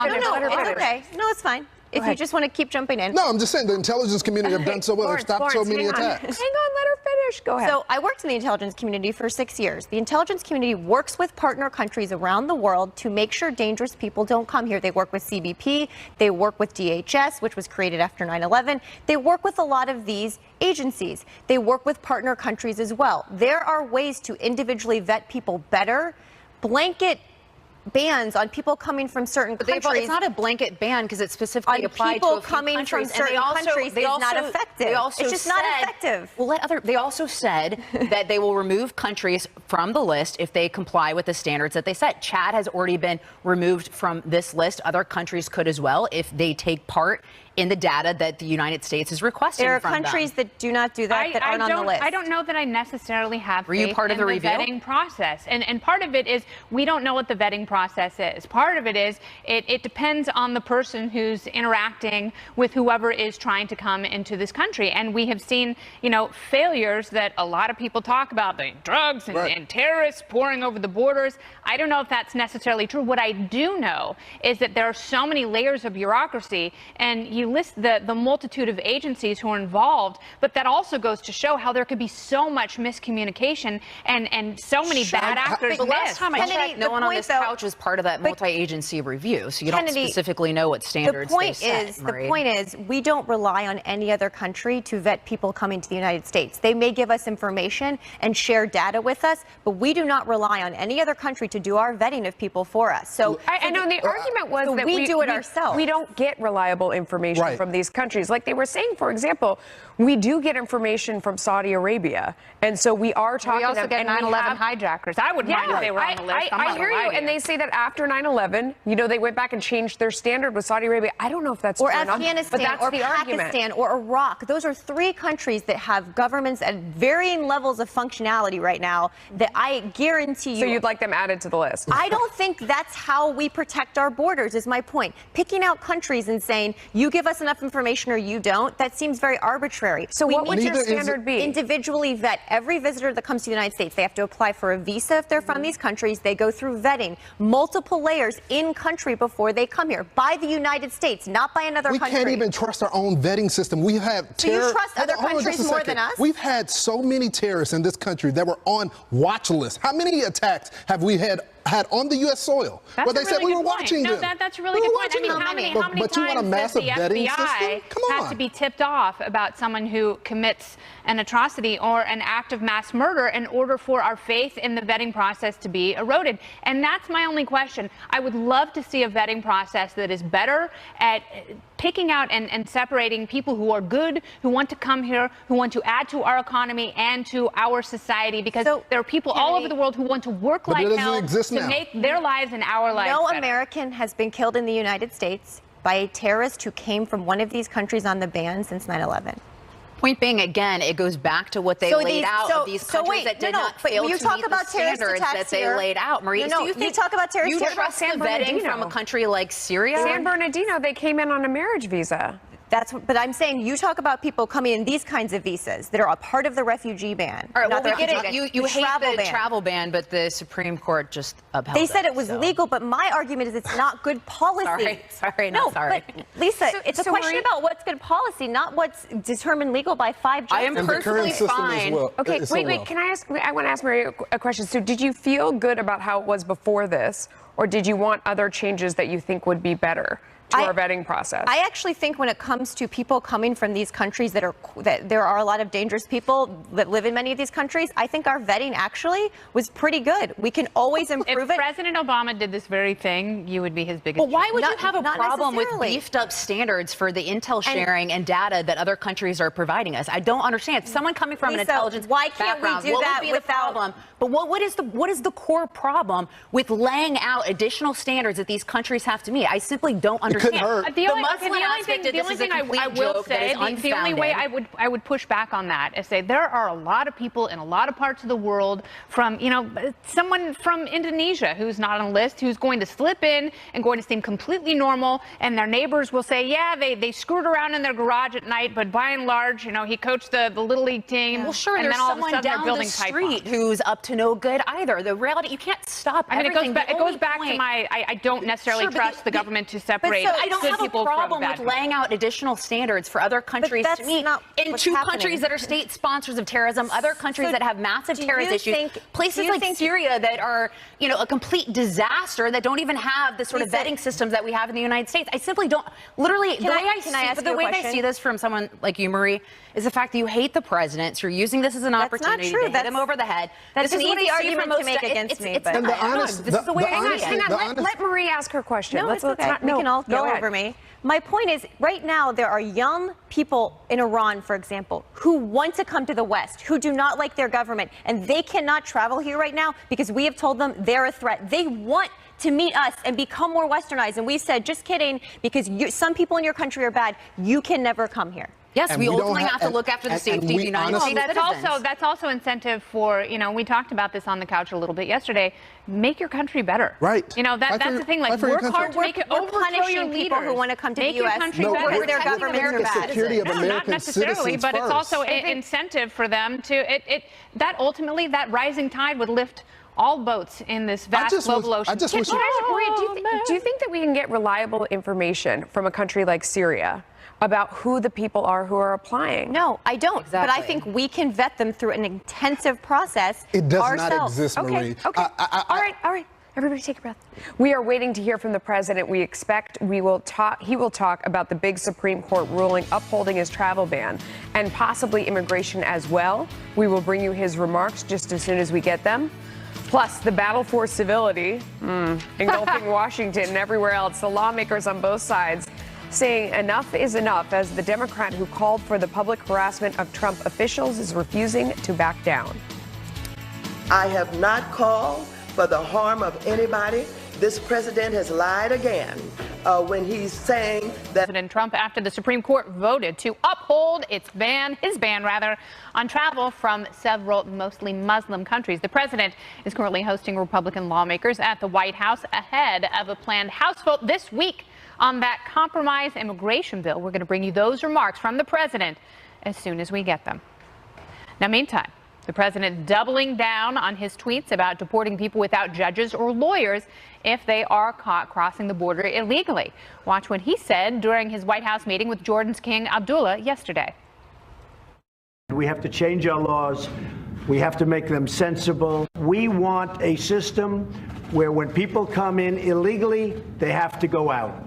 No, it's okay. No, it's fine. If you just want to keep jumping in. No, I'm just saying the intelligence community have done so well. They've stopped so many attacks. Hang on, let her finish. Go ahead. So I worked in the intelligence community for 6 years. The intelligence community works with partner countries around the world to make sure dangerous people don't come here. They work with CBP. They work with DHS, which was created after 9/11. They work with a lot of these agencies. They work with partner countries as well. There are ways to individually vet people better. Blanket bans on people coming from certain countries. It's not a blanket ban because it's specifically applied to a few coming countries. from certain countries is not effective. It's just not effective. They also said that they will remove countries from the list if they comply with the standards that they set. Chad has already been removed from this list. Other countries could as well if they take part in the data that the United States is requesting from them. There are countries that do not do that that aren't on the list. I don't know that I necessarily have Were you part of the review? Vetting process. And part of it is we don't know what the vetting process is. Part of it is it depends on the person who's interacting with whoever is trying to come into this country. And we have seen, failures that a lot of people talk about, the drugs and terrorists pouring over the borders. I don't know if that's necessarily true. What I do know is that there are so many layers of bureaucracy, and you list the multitude of agencies who are involved, but that also goes to show how there could be so much miscommunication and so many bad actors. But last time I checked, no one on this couch is part of that multi-agency review, so you don't specifically know what standards they set. The point is, we don't rely on any other country to vet people coming to the United States. They may give us information and share data with us, but we do not rely on any other country to do our vetting of people for us. So I know the argument was that we do it ourselves. We don't get reliable information from these countries. Like they were saying, for example, we do get information from Saudi Arabia. And so we are talking about... We also get 9/11 hijackers. I wouldn't mind if they were on the list. I hear you. And they say that after 9/11, they went back and changed their standard with Saudi Arabia. I don't know if that's true or Afghanistan, but that's or Pakistan, or Iraq. Those are three countries that have governments at varying levels of functionality right now that I guarantee you... So you'd like them added to the list? I don't think that's how we protect our borders, is my point. Picking out countries and saying, you give us enough information or you don't, that seems very arbitrary. So what would your standard be? Individually vet every visitor that comes to the United States. They have to apply for a visa if they're from these countries. They go through vetting, multiple layers in country before they come here, by the United States, not by another country. We can't even trust our own vetting system. We have So you trust other countries more than us? We've had so many terrorists in this country that were on watch lists. How many attacks have we had on the U.S. soil? That's they said we were watching them. That's a really good point. I mean, how many times does the FBI have to be tipped off about someone who commits an atrocity or an act of mass murder in order for our faith in the vetting process to be eroded? And that's my only question. I would love to see a vetting process that is better at picking out and separating people who are good, who want to come here, who want to add to our economy and to our society, because there are people all over the world who want to work like hell to make their lives and our lives better. No American has been killed in the United States by a terrorist who came from one of these countries on the ban since 9/11. Point being, again, it goes back to what they laid out of these countries that did not fail to meet the standards that they laid out. Maria, so you talk about terrorist you trust the vetting from a country like Syria? San Bernardino, they came in on a marriage visa. But I'm saying you talk about people coming in these kinds of visas that are a part of the refugee ban. All right, well, we get it. You hate the travel ban, but the Supreme Court just upheld it. They said it was legal, but my argument is it's not good policy. Sorry. But Lisa, it's a question about what's good policy, not what's determined legal by 5 judges. I am perfectly fine. Okay, wait. I want to ask Maria a question. So did you feel good about how it was before this, or did you want other changes that you think would be better to our vetting process? I actually think when it comes to people coming from these countries that there are a lot of dangerous people that live in many of these countries, I think our vetting actually was pretty good. We can always improve it. If President Obama did this very thing, you would be his biggest Well, why would you have a problem with beefed up standards for the intel sharing and data that other countries are providing us? I don't understand. Someone coming from an intelligence background, we do that would be the problem? But what is the core problem with laying out additional standards that these countries have to meet? I simply don't understand. Couldn't hurt. The only thing I will say, the only way I would push back on that is say there are a lot of people in a lot of parts of the world from, someone from Indonesia who's not on a list, who's going to slip in and going to seem completely normal, and their neighbors will say, yeah, they screwed around in their garage at night, but by and large, he coached the Little League team. Well, sure, and there's then all of a someone sudden down the street who's up to no good either. The reality, you can't stop everything. It goes back point. to my, I don't necessarily Sure, but trust the government to separate I don't good have a people problem from with bad people. laying out additional standards for other countries that's to meet. not In what's two happening. countries that are state sponsors of terrorism, other countries that have massive do terrorist you issues, think- places do you like think- Syria that are, a complete disaster, that don't even have the sort of Lisa- vetting systems that we have in the United States. I simply don't. Literally, Can I ask the you a way I question? see this from someone like you, Marie, is the fact that you hate the president. So you're using this as an That's not opportunity true. to hit him over the head. That's This is an what easy I see argument from to most- make against me, It's but- And the I don't know. honest- This is the way the I see honest- it. Hang on, honest- let Marie ask her question. No, it's okay. We can all go go ahead. over me. My point is, right now, there are young people in Iran, for example, who want to come to the West, who do not like their government, and they cannot travel here right now because we have told them they're a threat. They want to meet us and become more westernized. And we said, just kidding, because some people in your country are bad. You can never come here. Yes, And we we don't ultimately ha- have to and- look after the and safety of we the United honestly- States citizens. That's also incentive for, we talked about this on the couch a little bit yesterday. Make your country better. Right. That's the thing. Like, fight for your work hard country. to make it We're overthrow punishing your people leaders. who want to come to make the your US country No, better. we're because their protecting governments are the bad. security of No, not American necessarily, citizens but it's first. also an incentive for them to that ultimately that rising tide would lift all boats in this vast global ocean. I just wish. Marie, do you think that we can get reliable information from a country like Syria about who the people are who are applying? No, I don't. But I Exactly. think we can vet them through an intensive process. It does ourselves. not exist, Marie. Okay. All right. Everybody take a breath. We are waiting to hear from the president. We expect he will talk about the big Supreme Court ruling upholding his travel ban and possibly immigration as well. We will bring you his remarks just as soon as we get them. Plus, the battle for civility engulfing Washington and everywhere else. The lawmakers on both sides saying enough is enough as the Democrat who called for the public harassment of Trump officials is refusing to back down. I have not called for the harm of anybody. This president has lied again when he's saying that President Trump after the Supreme Court voted to uphold his ban on travel from several mostly Muslim countries. The president is currently hosting Republican lawmakers at the White House ahead of a planned House vote this week on that compromise immigration bill. We're going to bring you those remarks from the president as soon as we get them. Now, meantime, the president doubling down on his tweets about deporting people without judges or lawyers if they are caught crossing the border illegally. Watch what he said during his White House meeting with Jordan's King Abdullah yesterday. We have to change our laws. We have to make them sensible. We want a system where when people come in illegally, they have to go out.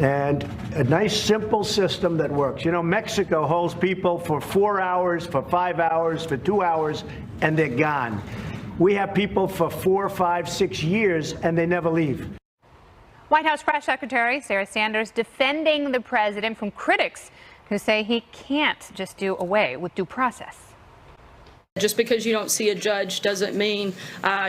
And a nice, simple system that works. Mexico holds people for 4 hours, for 5 hours, for 2 hours, and they're gone. We have people for 4, 5, 6 years, and they never leave. White House Press Secretary Sarah Sanders defending the president from critics who say he can't just do away with due process. Just because you don't see a judge doesn't mean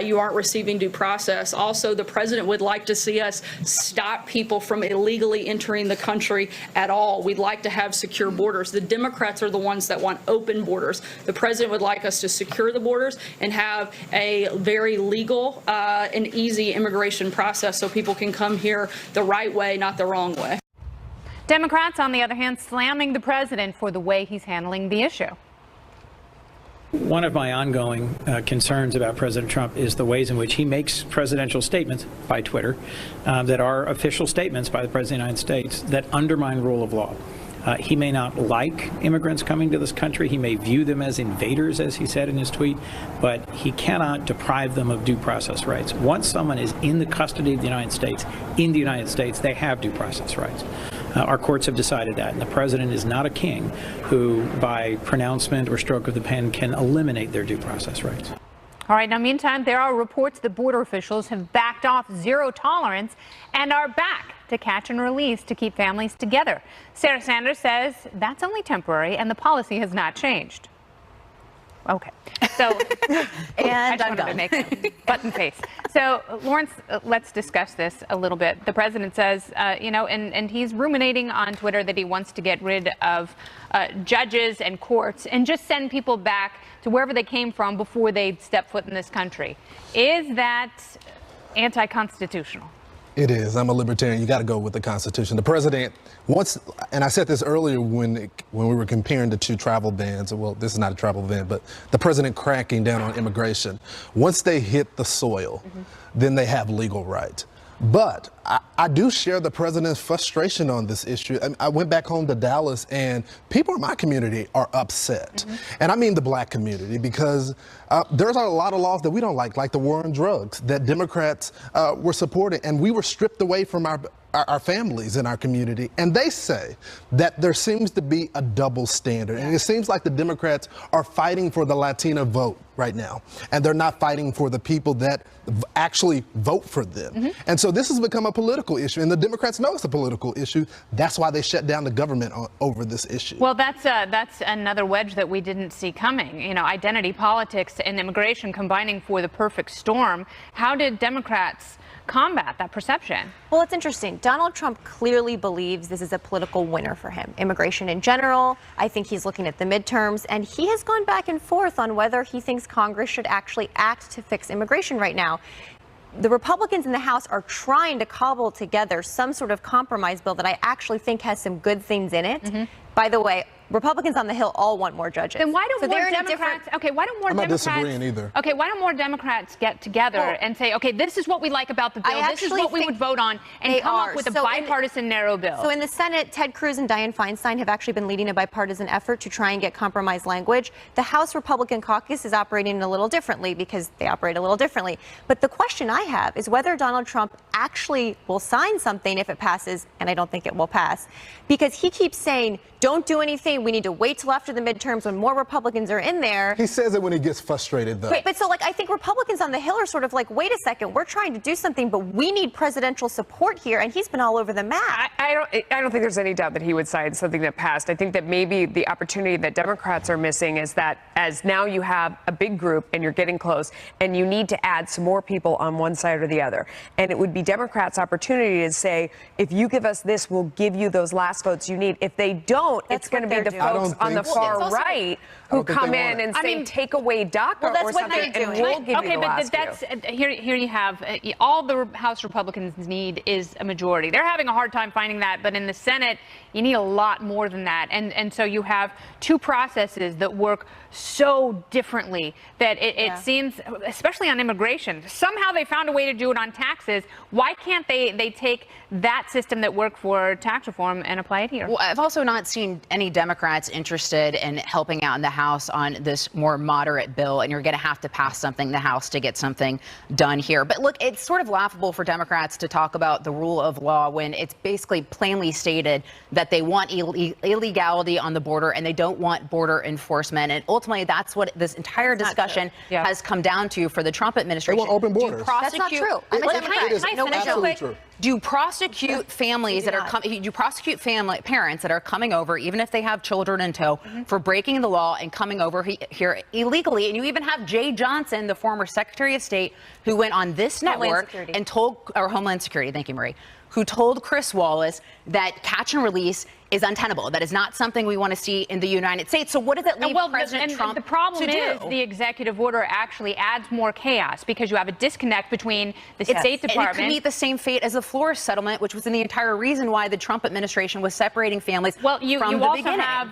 you aren't receiving due process. Also, the president would like to see us stop people from illegally entering the country at all. We'd like to have secure borders. The Democrats are the ones that want open borders. The president would like us to secure the borders and have a very legal and easy immigration process so people can come here the right way, not the wrong way. Democrats, on the other hand, slamming the president for the way he's handling the issue. One of my ongoing concerns about President Trump is the ways in which he makes presidential statements by Twitter that are official statements by the President of the United States that undermine rule of law. He may not like immigrants coming to this country. He may view them as invaders, as he said in his tweet, but he cannot deprive them of due process rights. Once someone is in the custody of the United States, they have due process rights. Our courts have decided that, and the president is not a king who, by pronouncement or stroke of the pen, can eliminate their due process rights. All right, now, meantime, there are reports that border officials have backed off zero tolerance and are back to catch and release to keep families together. Sarah Sanders says that's only temporary and the policy has not changed. Okay, so And I I'm just wanted to done. make a button face. So, Lawrence, let's discuss this a little bit. The president says, and he's ruminating on Twitter that he wants to get rid of judges and courts and just send people back to wherever they came from before they step foot in this country. Is that anti-constitutional? It is. I'm a libertarian. You got to go with the Constitution. The president wants, and I said this earlier when we were comparing the two travel bans. Well, this is not a travel ban, but the president cracking down on immigration. Once they hit the soil, then they have legal rights. But I do share the president's frustration on this issue. I went back home to Dallas, and people in my community are upset. And I mean the black community, because there's a lot of laws that we don't like the war on drugs that Democrats were supporting, and we were stripped away from our families in our community. And they say that there seems to be a double standard. And it seems like the Democrats are fighting for the Latina vote right now. And they're not fighting for the people that actually vote for them. And so this has become a political issue. And the Democrats know it's a political issue. That's why they shut down the government over this issue. Well, that's another wedge that we didn't see coming. You know, identity politics and immigration combining for the perfect storm. How did Democrats combat that perception? Well, it's interesting. Donald Trump clearly believes this is a political winner for him. Immigration in general, I think he's looking at the midterms, and he has gone back and forth on whether he thinks Congress should actually act to fix immigration right now. The Republicans in the House are trying to cobble together some sort of compromise bill that I actually think has some good things in it. By the way, Republicans on the Hill all want more judges. Then why don't more Democrats? Okay, why don't more I'm not Democrats? disagreeing either. Okay, why don't more Democrats get together and say, okay, this is what we like about the bill. This is what we would vote on, and come up with a bipartisan narrow bill. So in the Senate, Ted Cruz and Dianne Feinstein have actually been leading a bipartisan effort to try and get compromise language. The House Republican caucus is operating a little differently because they operate a little differently. But the question I have is whether Donald Trump actually will sign something if it passes, and I don't think it will pass, because he keeps saying, don't do anything. We need to wait till after the midterms when more Republicans are in there. He says it when he gets frustrated, though. But so, I think Republicans on the Hill are sort of like, wait a second, we're trying to do something, but we need presidential support here, and he's been all over the map. I don't think there's any doubt that he would sign something that passed. I think that maybe the opportunity that Democrats are missing is that as now you have a big group and you're getting close, and you need to add some more people on one side or the other. And it would be Democrats' opportunity to say, if you give us this, we'll give you those last votes you need. If they don't, it's going to be the folks on the far right who come in and say, take away DACA or something, and we'll give you the last here you have all the House Republicans need is a majority. They're having a hard time finding that, but in the Senate, you need a lot more than that. And so you have two processes that work so differently that it seems, especially on immigration, somehow they found a way to do it on taxes. Why can't they take that system that worked for tax reform and apply it here? Well, I've also not seen any Democrats interested in helping out in the House on this more moderate bill, and you're going to have to pass something in the House to get something done here. But look, it's sort of laughable for Democrats to talk about the rule of law when it's basically plainly stated that they want illegality on the border and they don't want border enforcement. And ultimately, that's what this entire discussion has come down to for the Trump administration. They want open borders. That's not true. I'm a Democrat. Absolutely true. Do you prosecute families that are parents that are coming over, even if they have children in tow, for breaking the law and coming over here illegally? And you even have Jay Johnson, the former Secretary of State, who went on this network and told, or Homeland Security, thank you, Marie, who told Chris Wallace that catch and release is untenable. That is not something we want to see in the United States. So what does it leave President Trump to do? The problem is the executive order actually adds more chaos because you have a disconnect between the State Department. And it could meet the same fate as the Flores settlement, which was the entire reason why the Trump administration was separating families from the beginning. Well, you also have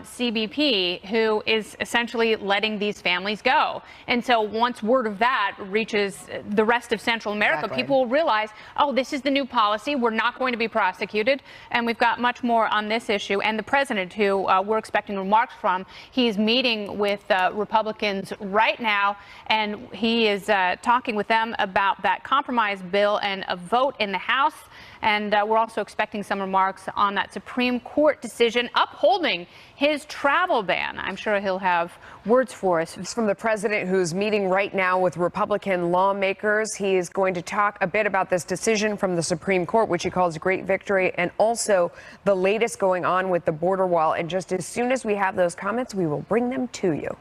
CBP, who is essentially letting these families go. And so once word of that reaches the rest of Central America, people will realize, oh, this is the new policy. We're not going to be prosecuted. And we've got much more on this issue. And the president, who we're expecting remarks from, he's meeting with Republicans right now, and he is talking with them about that compromise bill and a vote in the House. And we're also expecting some remarks on that Supreme Court decision upholding his travel ban. I'm sure he'll have words for us. It's from the president, who's meeting right now with Republican lawmakers. He is going to talk a bit about this decision from the Supreme Court, which he calls a great victory, and also the latest going on with the border wall. And just as soon as we have those comments, we will bring them to you.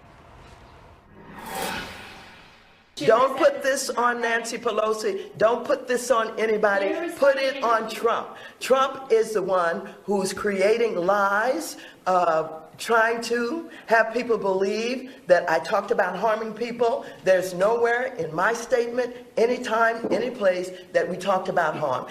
Don't put this on Nancy Pelosi. Don't put this on anybody. Put it on Trump. Trump is the one who's creating lies, trying to have people believe that I talked about harming people. There's nowhere in my statement, anytime, any place, that we talked about harm.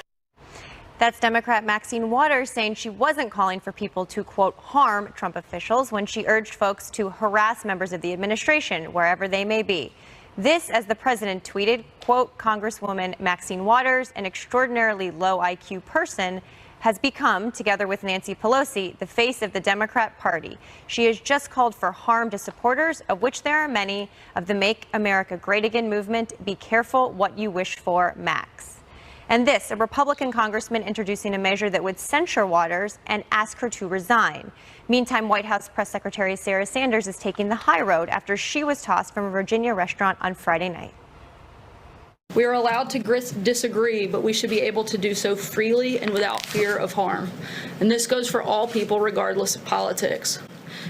That's Democrat Maxine Waters saying she wasn't calling for people to, quote, harm Trump officials when she urged folks to harass members of the administration, wherever they may be. This, as the president tweeted, quote, Congresswoman Maxine Waters, an extraordinarily low IQ person, has become, together with Nancy Pelosi, the face of the Democrat Party. She has just called for harm to supporters, of which there are many, of the Make America Great Again movement. Be careful what you wish for, Max. And this, a Republican congressman introducing a measure that would censure Waters and ask her to resign. Meantime, White House Press Secretary Sarah Sanders is taking the high road after she was tossed from a Virginia restaurant on Friday night. We are allowed to disagree, but we should be able to do so freely and without fear of harm. And this goes for all people, regardless of politics.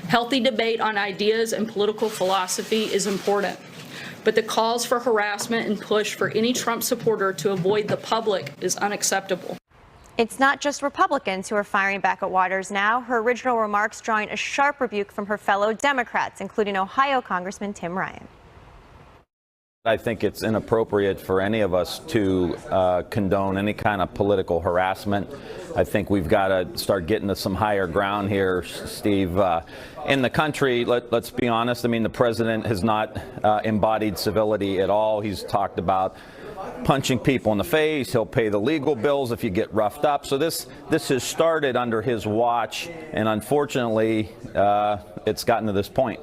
Healthy debate on ideas and political philosophy is important. But the calls for harassment and push for any Trump supporter to avoid the public is unacceptable. It's not just Republicans who are firing back at Waters now. Her original remarks drawing a sharp rebuke from her fellow Democrats, including Ohio Congressman Tim Ryan. I think it's inappropriate for any of us to condone any kind of political harassment. I think we've got to start getting to some higher ground here, Steve. In the country, let's be honest, I mean, the president has not embodied civility at all. He's talked about punching people in the face. He'll pay the legal bills if you get roughed up. So this has started under his watch, and unfortunately, it's gotten to this point.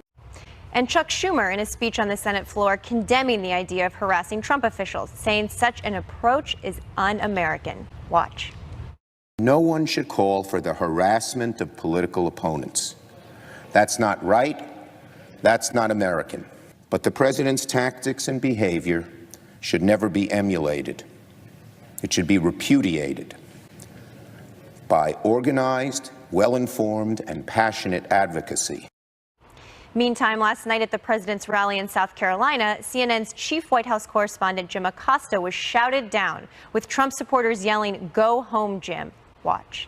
And Chuck Schumer, in a speech on the Senate floor, condemning the idea of harassing Trump officials, saying such an approach is un-American. Watch. No one should call for the harassment of political opponents. That's not right. That's not American. But the president's tactics and behavior should never be emulated. It should be repudiated by organized, well-informed, and passionate advocacy. Meantime, last night at the president's rally in South Carolina, CNN's chief White House correspondent Jim Acosta was shouted down, with Trump supporters yelling, "Go home, Jim." Watch.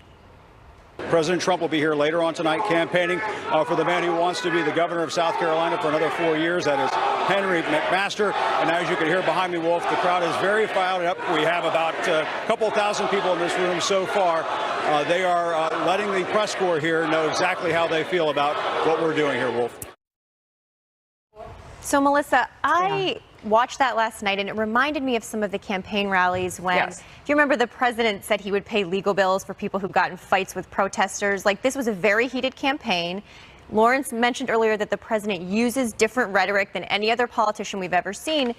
President Trump will be here later on tonight campaigning for the man who wants to be the governor of South Carolina for another 4 years. That is Henry McMaster. And as you can hear behind me, Wolf, the crowd is very fired up. We have about a couple thousand people in this room so far. They are letting the press corps here know exactly how they feel about what we're doing here, Wolf. So, Melissa, I watched that last night, and it reminded me of some of the campaign rallies when, if you remember, the president said he would pay legal bills for people who got in fights with protesters. Like, this was a very heated campaign. Lawrence mentioned earlier that the president uses different rhetoric than any other politician we've ever seen.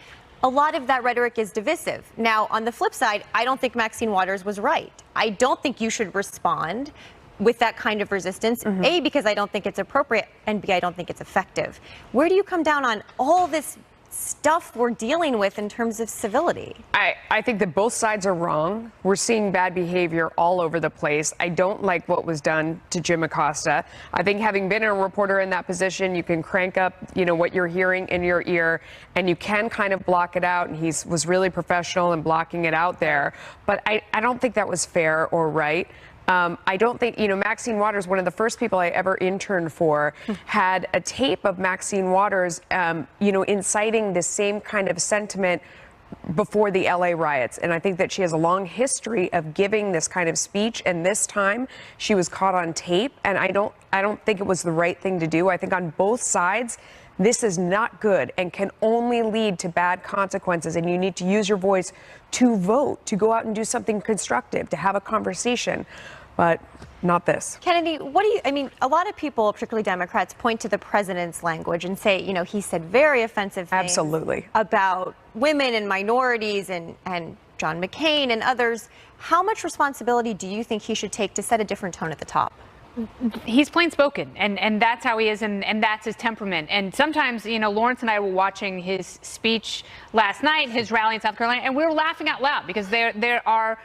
A lot of that rhetoric is divisive. Now, on the flip side, I don't think Maxine Waters was right. I don't think you should respond with that kind of resistance, A, because I don't think it's appropriate, and B, I don't think it's effective. Where do you come down on all this stuff we're dealing with in terms of civility? I think that both sides are wrong. We're seeing bad behavior all over the place. I don't like what was done to Jim Acosta. I think having been a reporter in that position, you can crank up, what you're hearing in your ear, and you can kind of block it out. And he was really professional in blocking it out there. But I don't think that was fair or right. I don't think, Maxine Waters, one of the first people I ever interned for, had a tape of Maxine Waters, inciting the same kind of sentiment before the LA riots. And I think that she has a long history of giving this kind of speech. And this time she was caught on tape. And I don't think it was the right thing to do. I think on both sides, this is not good and can only lead to bad consequences. And you need to use your voice to vote, to go out and do something constructive, to have a conversation. But not this. Kennedy, a lot of people, particularly Democrats, point to the president's language and say, he said very offensive things about women and minorities and John McCain and others. How much responsibility do you think he should take to set a different tone at the top? He's plain spoken, and that's how he is, and that's his temperament. And sometimes, Lawrence and I were watching his speech last night, his rally in South Carolina, and we were laughing out loud because there are,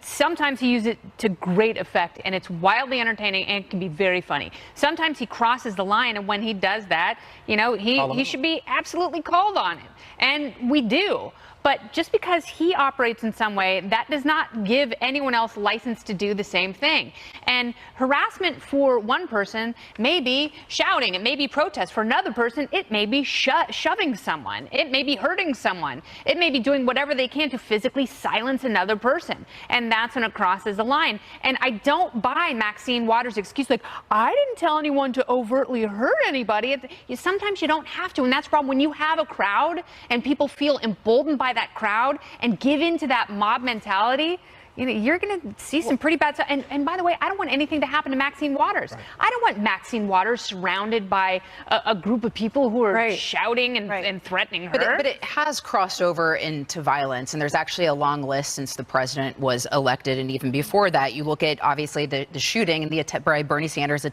sometimes he uses it to great effect, and it's wildly entertaining and it can be very funny. Sometimes he crosses the line, and when he does that, he should be absolutely called on it, and we do. But just because he operates in some way, that does not give anyone else license to do the same thing. And harassment for one person may be shouting, it may be protest. For another person, it may be shoving someone, it may be hurting someone, it may be doing whatever they can to physically silence another person. And that's when it crosses the line. And I don't buy Maxine Waters' excuse like, I didn't tell anyone to overtly hurt anybody. Sometimes you don't have to, and that's the problem. When you have a crowd and people feel emboldened by that crowd and give into that mob mentality, you're going to see some pretty bad stuff. And by the way, I don't want anything to happen to Maxine Waters. Right. I don't want Maxine Waters surrounded by a group of people who are shouting and threatening her. But it has crossed over into violence, and there's actually a long list since the president was elected, and even before that. You look at, obviously, the shooting and the attempt by Bernie Sanders,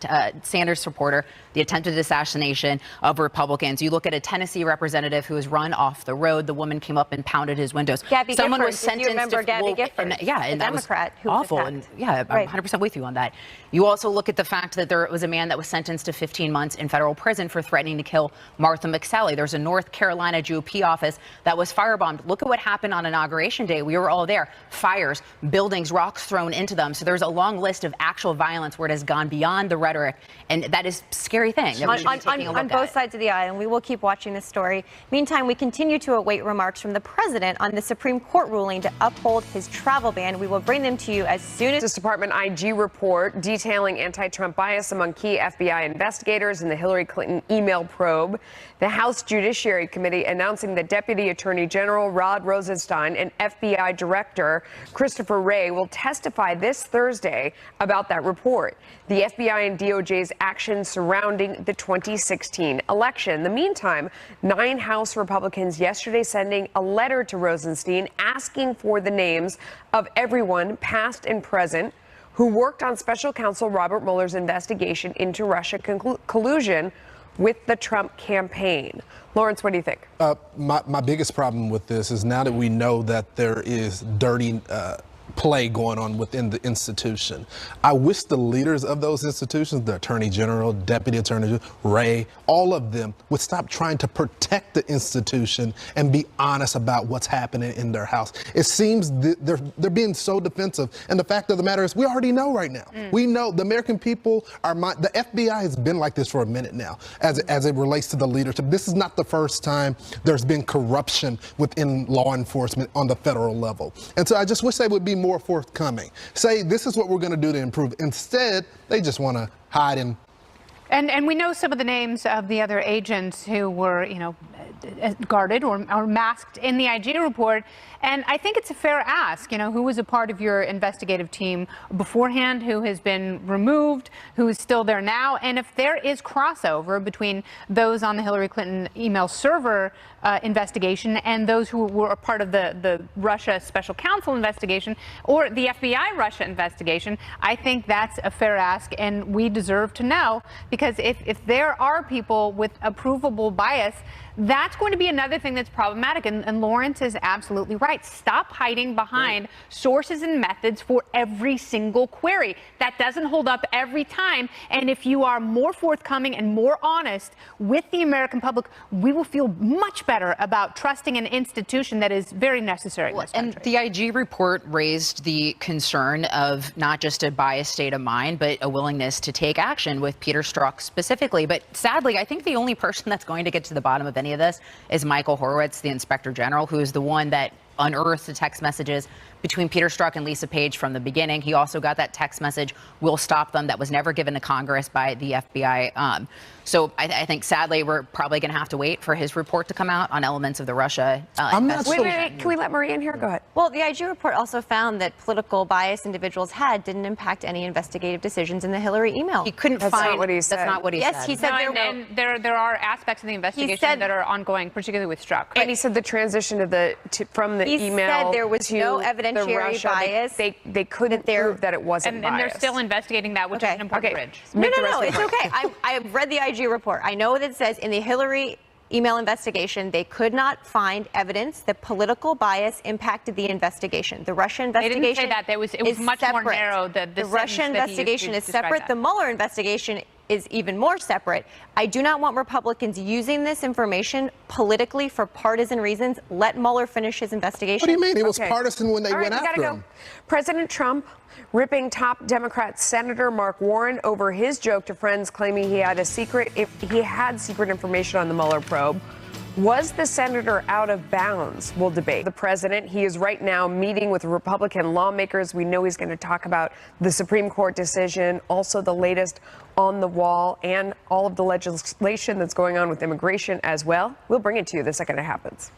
Sanders supporter, the attempted assassination of Republicans. You look at a Tennessee representative who was run off the road. The woman came up and pounded his windows. Gabby Someone Gifford, was sentenced. You remember Gabby Gifford? And that Democrat was who was awful. attacked. And yeah, I'm 100% with you on that. You also look at the fact that there was a man that was sentenced to 15 months in federal prison for threatening to kill Martha McSally. There's a North Carolina GOP office that was firebombed. Look at what happened on Inauguration Day. We were all there. Fires, buildings, rocks thrown into them. So there's a long list of actual violence where it has gone beyond the rhetoric. And that is a scary thing that we should be taking a look on both sides of the aisle, and we will keep watching this story. Meantime, we continue to await remarks from the president on the Supreme Court ruling to uphold his travel ban. We will bring them to you as soon as... Justice Department IG report detailing anti-Trump bias among key FBI investigators in the Hillary Clinton email probe. The House Judiciary Committee announcing that Deputy Attorney General Rod Rosenstein and FBI Director Christopher Wray will testify this Thursday about that report, the FBI and DOJ's actions surrounding the 2016 election. In the meantime, 9 House Republicans yesterday sending a letter to Rosenstein asking for the names of everyone, past and present, who worked on Special Counsel Robert Mueller's investigation into Russia collusion with the Trump campaign. Lawrence, what do you think? My biggest problem with this is now that we know that there is dirty play going on within the institution. I wish the leaders of those institutions, the Attorney General, Deputy Attorney General, Wray, all of them would stop trying to protect the institution and be honest about what's happening in their house. It seems they're being so defensive. And the fact of the matter is, we already know right now. We know the American people are the FBI has been like this for a minute now as it relates to the leadership. This is not the first time there's been corruption within law enforcement on the federal level. And so I just wish they would be more forthcoming. Say, this is what we're going to do to improve. Instead, they just want to hide And we know some of the names of the other agents who were, guarded or masked in the IG report. And I think it's a fair ask, who was a part of your investigative team beforehand, who has been removed, who is still there now. And if there is crossover between those on the Hillary Clinton email server investigation and those who were a part of the Russia special counsel investigation or the FBI Russia investigation, I think that's a fair ask. And we deserve to know, because if there are people with a provable bias, that's going to be another thing that's problematic. And Lawrence is absolutely right. Stop hiding behind sources and methods for every single query. That doesn't hold up every time. And if you are more forthcoming and more honest with the American public, we will feel much better about trusting an institution that is very necessary in this country. And the IG report raised the concern of not just a biased state of mind, but a willingness to take action with Peter Strzok specifically. But sadly, I think the only person that's going to get to the bottom of any of this is Michael Horowitz, the Inspector General, who is the one that unearthed the text messages between Peter Strzok and Lisa Page from the beginning. He also got that text message, "We'll stop them," that was never given to Congress by the FBI. So I think, sadly, we're probably going to have to wait for his report to come out on elements of the Russia investigation. Wait, can we let Maria in here? Go ahead. Well, the IG report also found that political bias individuals didn't impact any investigative decisions in the Hillary email. He couldn't That's find. not what he said. That's not what he said. Yes, he said there are aspects of the investigation that are ongoing, particularly with Strzok. And he said the transition from the he email said there was to no the evidentiary Russia, bias. They couldn't prove that it wasn't and they're biased. still investigating that, which is an important bridge. No, it's okay. I have read the IG report. I know that it says in the Hillary email investigation, they could not find evidence that political bias impacted the investigation. The Russia investigation They didn't say that. It was much more narrow. The Russia investigation is separate. The Mueller investigation is even more separate. I do not want Republicans using this information politically for partisan reasons. Let Mueller finish his investigation. What do you mean? It was partisan when they All right, went we after gotta him. go. President Trump ripping top Democrat Senator Mark Warren over his joke to friends, claiming he had secret information on the Mueller probe. Was the senator out of bounds? We'll debate. The president, he is right now meeting with Republican lawmakers. We know he's going to talk about the Supreme Court decision, also the latest on the wall, and all of the legislation that's going on with immigration as well. We'll bring it to you the second it happens.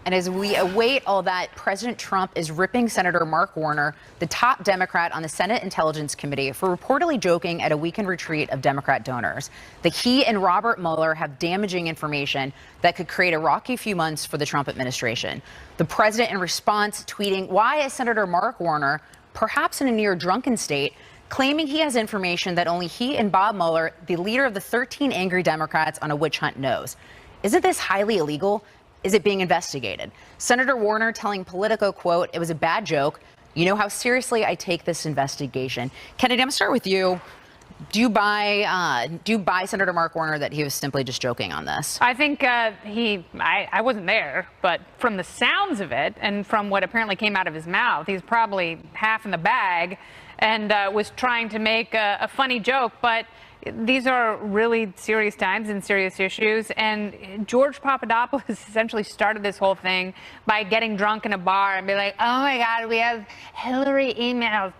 And as we await all that, President Trump is ripping Senator Mark Warner, the top Democrat on the Senate Intelligence Committee, for reportedly joking at a weekend retreat of Democrat donors that he and Robert Mueller have damaging information that could create a rocky few months for the Trump administration. The president, in response, tweeting, "Why is Senator Mark Warner, perhaps in a near drunken state, claiming he has information that only he and Bob Mueller, the leader of the 13 angry Democrats on a witch hunt, knows? Isn't this highly illegal? Is it being investigated?" Senator Warner telling Politico, quote, "It was a bad joke. You know how seriously I take this investigation." Kennedy, I'm going to start with you. Do you buy Senator Mark Warner that he was simply just joking on this? I think I wasn't there, but from the sounds of it and from what apparently came out of his mouth, he's probably half in the bag and was trying to make a funny joke. But these are really serious times and serious issues. And George Papadopoulos essentially started this whole thing by getting drunk in a bar and be like, "Oh my God, we have Hillary emails."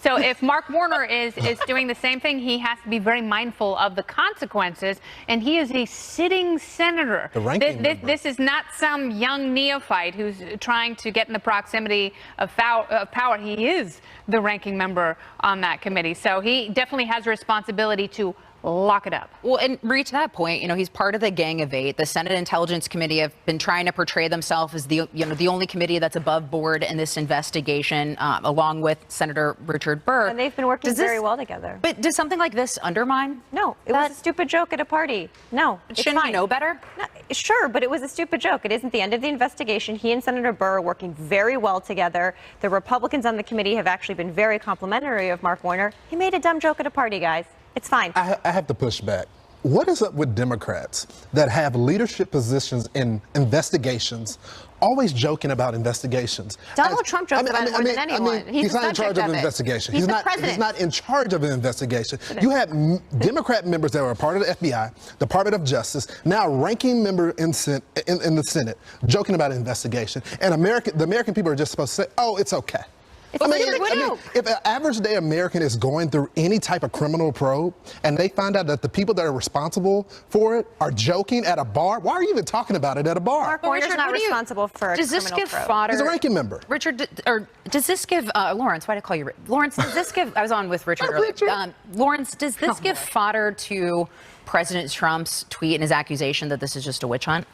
So if Mark Warner is doing the same thing, he has to be very mindful of the consequences. And he is a sitting senator. The ranking member. This is not some young neophyte who's trying to get in the proximity of power. He is the ranking member on that committee. So he definitely has a responsibility to lock it up. Well, and Marie, to that point, he's part of the Gang of Eight. The Senate Intelligence Committee have been trying to portray themselves as the only committee that's above board in this investigation, along with Senator Richard Burr. And they've been working very well together. But does something like this undermine? No, it was a stupid joke at a party. No, it's Shouldn't fine. you know better? No, sure, but it was a stupid joke. It isn't the end of the investigation. He and Senator Burr are working very well together. The Republicans on the committee have actually been very complimentary of Mark Warner. He made a dumb joke at a party, guys. It's fine. I have to push back. What is up with Democrats that have leadership positions in investigations, always joking about investigations? Donald Trump jokes about it more than anyone. He's not in charge of an investigation. He's the president. He's not in charge of an investigation. You have Democrat members that are a part of the FBI, Department of Justice, now ranking member in the Senate, joking about an investigation. And the American people are just supposed to say, "Oh, it's okay." If an average day American is going through any type of criminal probe and they find out that the people that are responsible for it are joking at a bar, why are you even talking about it at a bar? Mark Warner's not responsible for a criminal probe. Fodder? He's a ranking member. Richard, or does this give Lawrence? Why did I call you Lawrence? Does this give? I was on with Richard earlier. Lawrence, does this give fodder to President Trump's tweet and his accusation that this is just a witch hunt?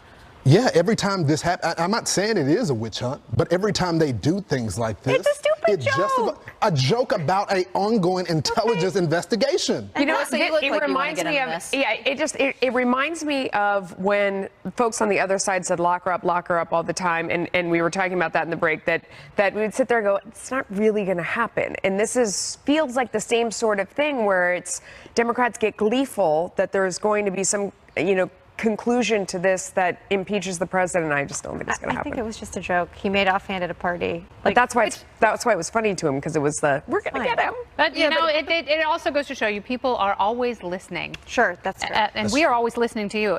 Yeah, every time this happens, I'm not saying it is a witch hunt, but every time they do things like this, it's a stupid joke. A joke about an ongoing intelligence investigation. You know, it reminds me of it reminds me of when folks on the other side said lock her up all the time, and we were talking about that in the break, that we would sit there and go, it's not really going to happen. And this feels like the same sort of thing where it's Democrats get gleeful that there's going to be some conclusion to this that impeaches the president. I just don't think it's going to happen. I think it was just a joke. He made offhand at a party. But that's why it was funny to him, because it was we're going to get him. But it also goes to show you people are always listening. Sure, that's true. And we are always listening to you.